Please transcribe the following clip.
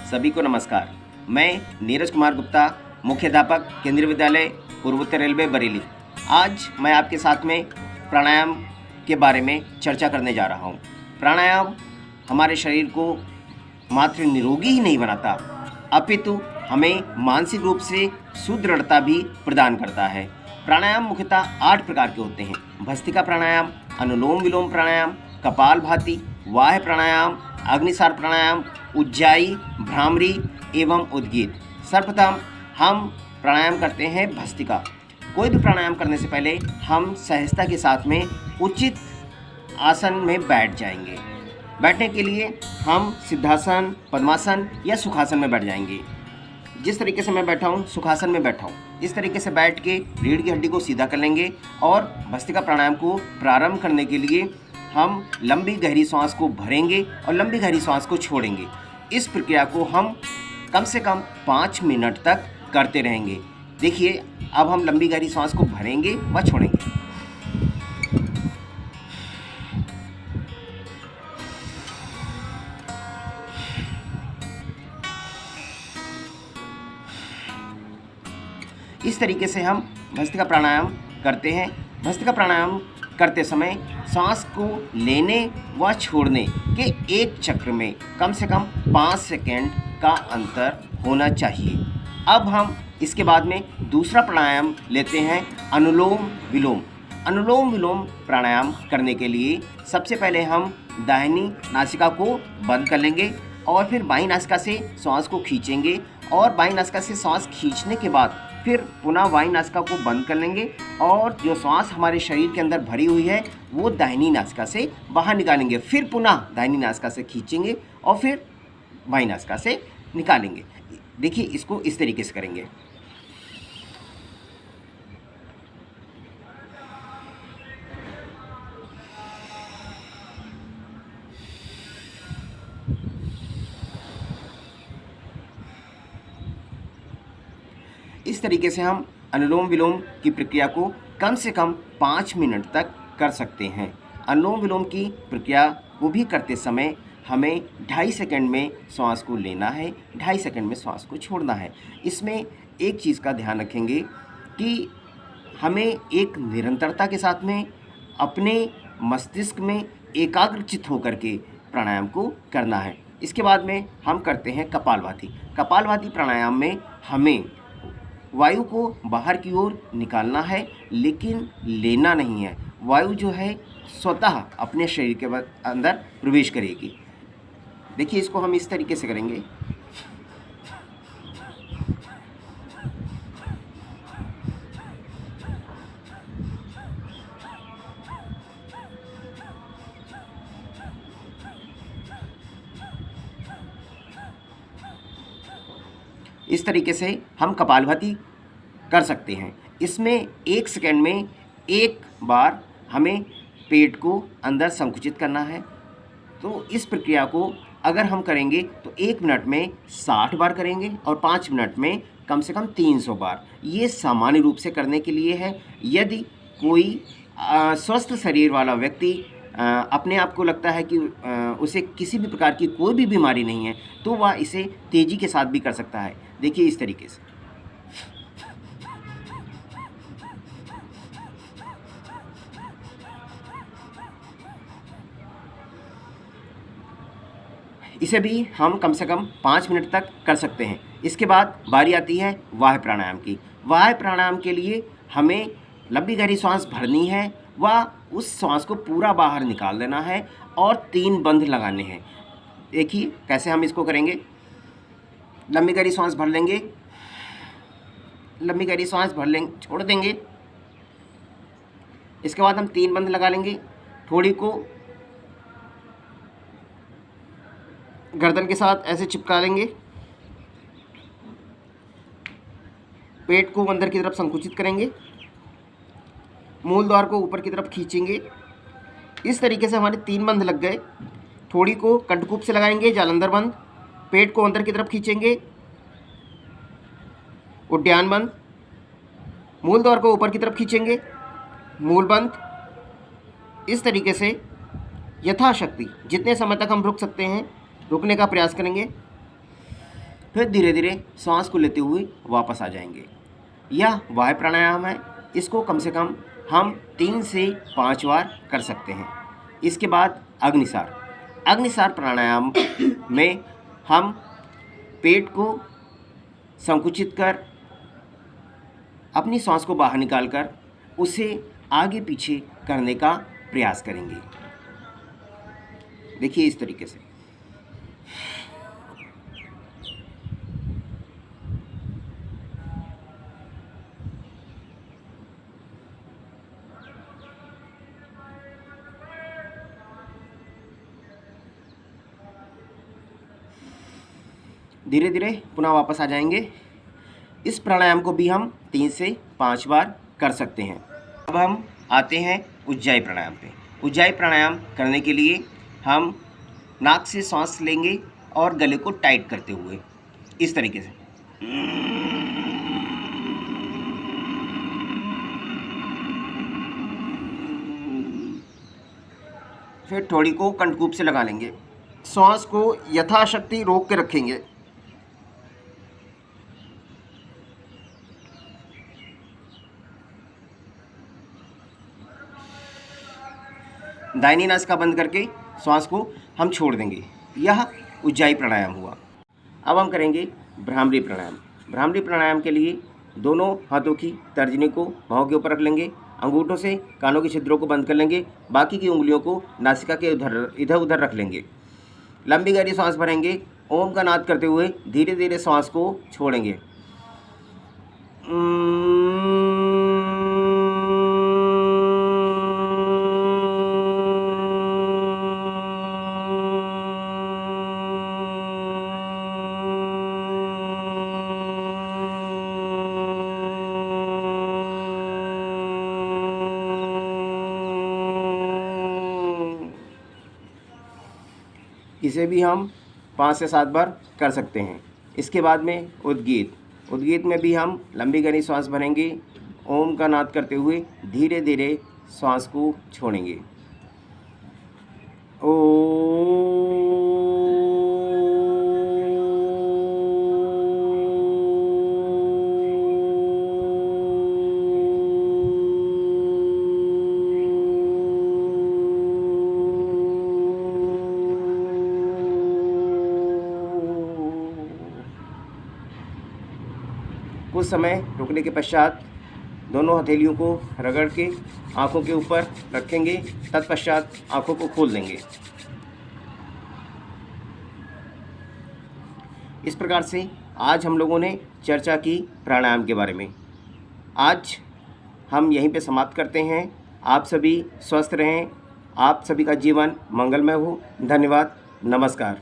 सभी को नमस्कार। मैं नीरज कुमार गुप्ता, मुख्याध्यापक केंद्रीय विद्यालय पूर्वोत्तर रेलवे बरेली। आज मैं आपके साथ में प्राणायाम के बारे में चर्चा करने जा रहा हूँ। प्राणायाम हमारे शरीर को मात्र निरोगी ही नहीं बनाता, अपितु हमें मानसिक रूप से सुदृढ़ता भी प्रदान करता है। प्राणायाम मुख्यतः 8 प्रकार के होते हैं। भस्त्रिका प्राणायाम, अनुलोम विलोम प्राणायाम, कपालभाति, वाह्य प्राणायाम, अग्निसार प्राणायाम, उज्जाई, भ्रामरी एवं उद्गीत। सर्वप्रथम हम प्राणायाम करते हैं भस्त्रिका। कोई भी प्राणायाम करने से पहले हम सहजता के साथ में उचित आसन में बैठ जाएंगे। बैठने के लिए हम सिद्धासन, पद्मासन या सुखासन में बैठ जाएंगे। जिस तरीके से मैं बैठा हूँ, सुखासन में बैठा हूँ, इस तरीके से बैठ के रीढ़ की हड्डी को सीधा कर लेंगे और भस्त्रिका प्राणायाम को प्रारंभ करने के लिए हम लंबी गहरी सांस को भरेंगे और लंबी गहरी सांस को छोड़ेंगे। इस प्रक्रिया को हम कम से कम 5 मिनट तक करते रहेंगे। देखिए, अब हम लंबी गहरी सांस को भरेंगे व छोड़ेंगे। इस तरीके से हम भस्त्रिका प्राणायाम करते हैं। भस्त्रिका प्राणायाम करते समय सांस को लेने व छोड़ने के एक चक्र में कम से कम 5 सेकंड का अंतर होना चाहिए। अब हम इसके बाद में दूसरा प्राणायाम लेते हैं, अनुलोम विलोम। अनुलोम विलोम प्राणायाम करने के लिए सबसे पहले हम दाहिनी नासिका को बंद कर लेंगे और फिर बाईं नासिका से सांस को खींचेंगे और बाईं नासिका से सांस खींचने के बाद फिर पुनः बाईं नासिका को बंद कर लेंगे और जो सांस हमारे शरीर के अंदर भरी हुई है वो दाहिनी नासिका से बाहर निकालेंगे। फिर पुनः दाहिनी नासिका से खींचेंगे और फिर बाईं नासिका से निकालेंगे। देखिए, इसको इस तरीके से करेंगे। इस तरीके से हम अनुलोम विलोम की प्रक्रिया को कम से कम 5 मिनट तक कर सकते हैं। अनुलोम विलोम की प्रक्रिया को भी करते समय हमें 2.5 सेकंड में श्वास को लेना है, 2.5 सेकंड में श्वास को छोड़ना है। इसमें एक चीज़ का ध्यान रखेंगे कि हमें एक निरंतरता के साथ में अपने मस्तिष्क में एकाग्रचित होकर के प्राणायाम को करना है। इसके बाद में हम करते हैं कपालभाति। कपालभाति प्राणायाम में हमें वायु को बाहर की ओर निकालना है, लेकिन लेना नहीं है। वायु जो है स्वतः अपने शरीर के अंदर प्रवेश करेगी। देखिए, इसको हम इस तरीके से करेंगे। इस तरीके से हम कपालभाति कर सकते हैं। इसमें 1 सेकंड में एक बार हमें पेट को अंदर संकुचित करना है। तो इस प्रक्रिया को अगर हम करेंगे तो 1 मिनट में 60 बार करेंगे और 5 मिनट में कम से कम 300 बार। ये सामान्य रूप से करने के लिए है। यदि कोई स्वस्थ शरीर वाला व्यक्ति अपने आप को लगता है कि उसे किसी भी प्रकार की कोई भी बीमारी नहीं है, तो वह इसे तेज़ी के साथ भी कर सकता है। देखिए, इस तरीके से। इसे भी हम कम से कम 5 मिनट तक कर सकते हैं। इसके बाद बारी आती है वाह्य प्राणायाम की। वाह्य प्राणायाम के लिए हमें लंबी गहरी सांस भरनी है व उस सांस को पूरा बाहर निकाल देना है और 3 बंध लगाने हैं। देखिए कैसे हम इसको करेंगे। लंबी गहरी सांस भर लेंगे, लंबी गहरी सांस भर लेंगे, छोड़ देंगे। इसके बाद हम 3 बंध लगा लेंगे। थोड़ी को गर्दन के साथ ऐसे चिपका लेंगे। पेट को अंदर की तरफ संकुचित करेंगे। मूल द्वार को ऊपर की तरफ खींचेंगे। इस तरीके से हमारे 3 बंध लग गए। थोड़ी को कंठकूप से लगाएंगे, जालंधर बंध। पेट को अंदर की तरफ खींचेंगे, उड्डयन बंध। मूल द्वार को ऊपर की तरफ खींचेंगे, मूल बंध। इस तरीके से यथाशक्ति जितने समय तक हम रुक सकते हैं रुकने का प्रयास करेंगे। फिर धीरे धीरे सांस को लेते हुए वापस आ जाएंगे। यह वायु प्राणायाम है। इसको कम से कम हम 3 से 5 बार कर सकते हैं। इसके बाद अग्निसार प्राणायाम में हम पेट को संकुचित कर अपनी सांस को बाहर निकालकर उसे आगे पीछे करने का प्रयास करेंगे। देखिए इस तरीके से। धीरे धीरे पुनः वापस आ जाएंगे। इस प्राणायाम को भी हम 3 से 5 बार कर सकते हैं। अब हम आते हैं उज्जाई प्राणायाम पे। उज्जाई प्राणायाम करने के लिए हम नाक से सांस लेंगे और गले को टाइट करते हुए इस तरीके से। फिर थोड़ी को कंठकूप से लगा लेंगे। सांस को यथाशक्ति रोक के रखेंगे। दाहिनी नासिका बंद करके श्वास को हम छोड़ देंगे। यह उज्जाई प्राणायाम हुआ। अब हम करेंगे भ्रामरी प्राणायाम। भ्रामरी प्राणायाम के लिए दोनों हाथों की तर्जनी को भौं के ऊपर रख लेंगे। अंगूठों से कानों के छिद्रों को बंद कर लेंगे। बाकी की उंगलियों को नासिका के इधर उधर रख लेंगे। लंबी गहरी सांस भरेंगे। ओम का नाद करते हुए धीरे धीरे सांस को छोड़ेंगे। इसे भी हम 5 से 7 बार कर सकते हैं। इसके बाद में उद्गीत में भी हम लंबी गहरी सांस भरेंगे। ओम का नाद करते हुए धीरे धीरे सांस को छोड़ेंगे। कुछ समय रुकने के पश्चात दोनों हथेलियों को रगड़ के आँखों के ऊपर रखेंगे। तत्पश्चात आँखों को खोल देंगे। इस प्रकार से आज हम लोगों ने चर्चा की प्राणायाम के बारे में। आज हम यहीं पे समाप्त करते हैं। आप सभी स्वस्थ रहें। आप सभी का जीवन मंगलमय हो। धन्यवाद। नमस्कार।